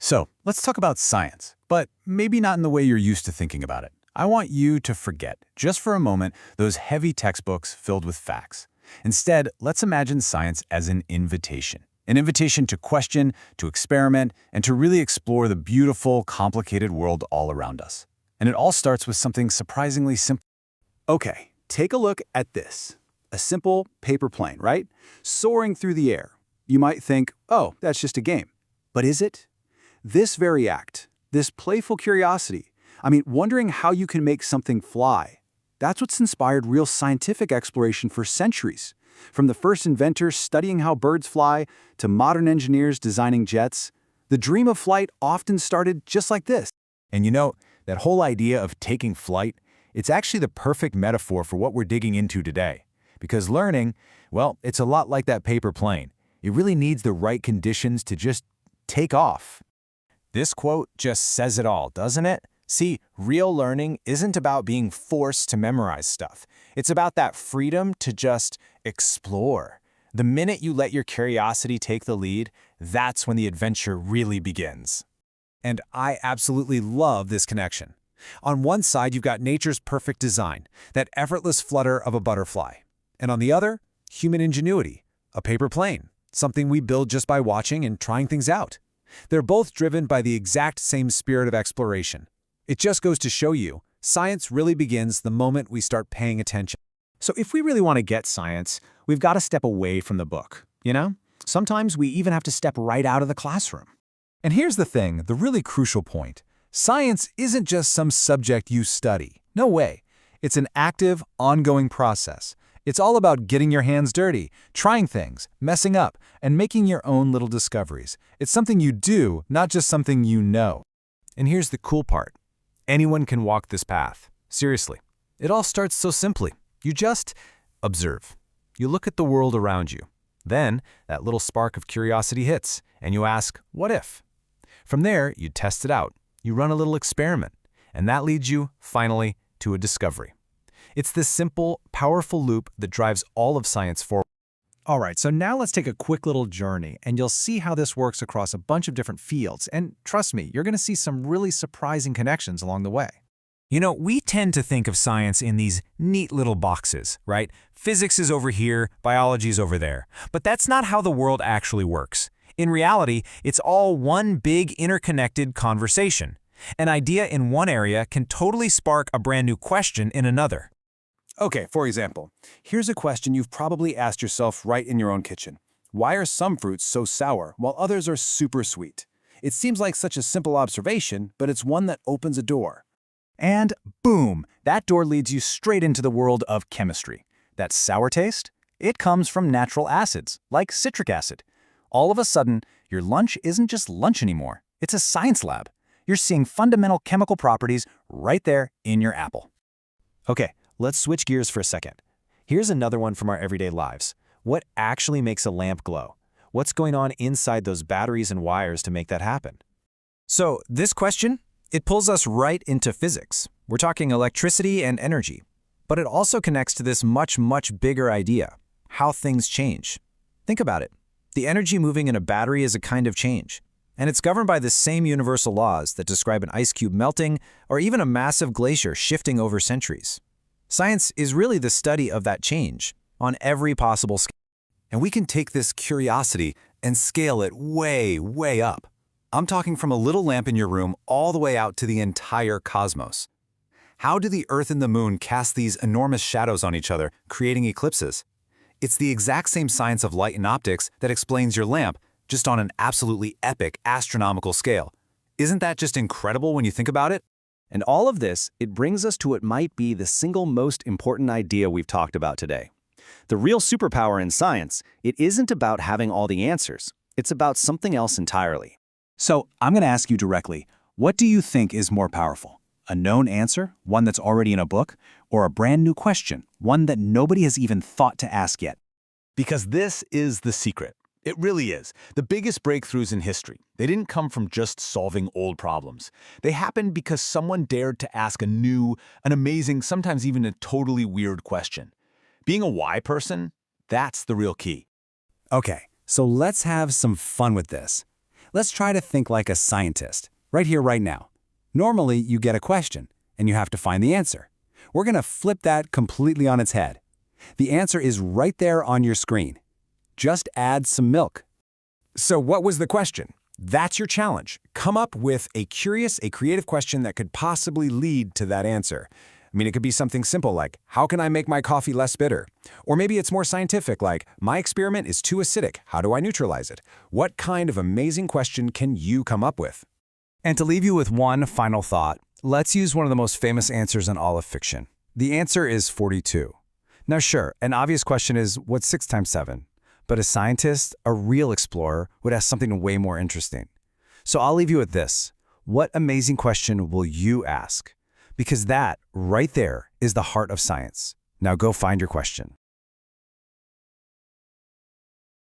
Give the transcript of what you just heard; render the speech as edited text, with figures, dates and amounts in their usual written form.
So let's talk about science, but maybe not in the way you're used to thinking about it. I want you to forget, just for a moment, those heavy textbooks filled with facts. Instead, let's imagine science as an invitation. An invitation to question, to experiment, and to really explore the beautiful, complicated world all around us. And it all starts with something surprisingly simple. Okay, take a look at this. A simple paper plane, right? Soaring through the air. You might think, oh, that's just a game. But is it? This very act, this playful curiosity, wondering how you can make something fly, that's what's inspired real scientific exploration for centuries. From the first inventors studying how birds fly to modern engineers designing jets, the dream of flight often started just like this. And you know, that whole idea of taking flight, it's actually the perfect metaphor for what we're digging into today. Because learning, well, it's a lot like that paper plane. It really needs the right conditions to just take off. This quote just says it all, doesn't it? See, real learning isn't about being forced to memorize stuff. It's about that freedom to just explore. The minute you let your curiosity take the lead, that's when the adventure really begins. And I absolutely love this connection. On one side, you've got nature's perfect design, that effortless flutter of a butterfly. And on the other, human ingenuity, a paper plane, something we build just by watching and trying things out. They're both driven by the exact same spirit of exploration. It just goes to show you, science really begins the moment we start paying attention. So if we really want to get science, we've got to step away from the book, you know? Sometimes we even have to step right out of the classroom. And here's the thing, the really crucial point. Science isn't just some subject you study. No way. It's an active, ongoing process. It's all about getting your hands dirty, trying things, messing up, and making your own little discoveries. It's something you do, not just something you know. And here's the cool part. Anyone can walk this path. Seriously. It all starts so simply. You just observe. You look at the world around you. Then, that little spark of curiosity hits, and you ask, what if? From there, you test it out. You run a little experiment, and that leads you, finally, to a discovery. It's this simple, powerful loop that drives all of science forward. All right, so now let's take a quick little journey, and you'll see how this works across a bunch of different fields. And trust me, you're going to see some really surprising connections along the way. You know, we tend to think of science in these neat little boxes, right? Physics is over here, biology is over there. But that's not how the world actually works. In reality, it's all one big interconnected conversation. An idea in one area can totally spark a brand new question in another. Okay, for example, here's a question you've probably asked yourself right in your own kitchen. Why are some fruits so sour while others are super sweet? It seems like such a simple observation, but it's one that opens a door. And boom, that door leads you straight into the world of chemistry. That sour taste? It comes from natural acids, like citric acid. All of a sudden, your lunch isn't just lunch anymore. It's a science lab. You're seeing fundamental chemical properties right there in your apple. Okay, let's switch gears for a second. Here's another one from our everyday lives. What actually makes a lamp glow? What's going on inside those batteries and wires to make that happen? So, this question, it pulls us right into physics. We're talking electricity and energy. But it also connects to this much, much bigger idea, how things change. Think about it. The energy moving in a battery is a kind of change. And it's governed by the same universal laws that describe an ice cube melting or even a massive glacier shifting over centuries. Science is really the study of that change on every possible scale. And we can take this curiosity and scale it way, way up. I'm talking from a little lamp in your room all the way out to the entire cosmos. How do the Earth and the Moon cast these enormous shadows on each other, creating eclipses? It's the exact same science of light and optics that explains your lamp, just on an absolutely epic astronomical scale. Isn't that just incredible when you think about it? And all of this, it brings us to what might be the single most important idea we've talked about today. The real superpower in science, it isn't about having all the answers. It's about something else entirely. So I'm going to ask you directly, what do you think is more powerful? A known answer, one that's already in a book, or a brand new question, one that nobody has even thought to ask yet? Because this is the secret. It really is. The biggest breakthroughs in history, they didn't come from just solving old problems. They happened because someone dared to ask a new, an amazing, sometimes even a totally weird question. Being a why person, that's the real key. Okay, so let's have some fun with this. Let's try to think like a scientist, right here, right now. Normally, you get a question, and you have to find the answer. We're going to flip that completely on its head. The answer is right there on your screen. Just add some milk. So what was the question? That's your challenge. Come up with a creative question that could possibly lead to that answer. I mean, it could be something simple like, how can I make my coffee less bitter? Or maybe it's more scientific like, my experiment is too acidic. How do I neutralize it? What kind of amazing question can you come up with? And to leave you with one final thought, let's use one of the most famous answers in all of fiction. The answer is 42. Now sure, an obvious question is, what's 6 times 7? But a scientist, a real explorer, would ask something way more interesting. So I'll leave you with this. What amazing question will you ask? Because that, right there, is the heart of science. Now go find your question.